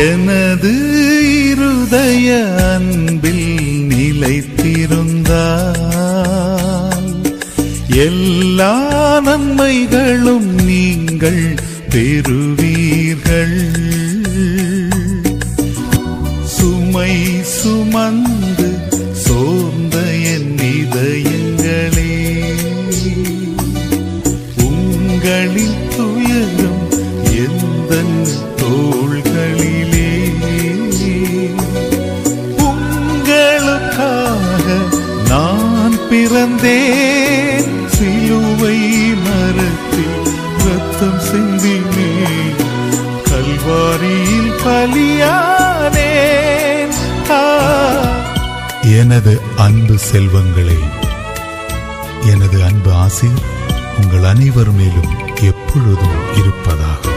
எனது இருதய அன்பில் நிலைத்திருந்தால் எல்லா நன்மைகளும் நீங்கள் பெறுவீர்கள். சுமை சுமந்து சோர்ந்த என் இதயங்களே, உங்களின் துயரம் எந்தன் தோள்களிலே. உங்களுக்காக நான் பிறந்தேன், சிலுவை மரத்தில் ரத்தம் சிந்தினேன், கல்வாரியில் பலியானேன். எனது அன்பு செல்வங்களே, எனது அன்பு ஆசீர் உங்கள் அனைவர் மேலும் எப்பொழுதும் இருப்பதாக.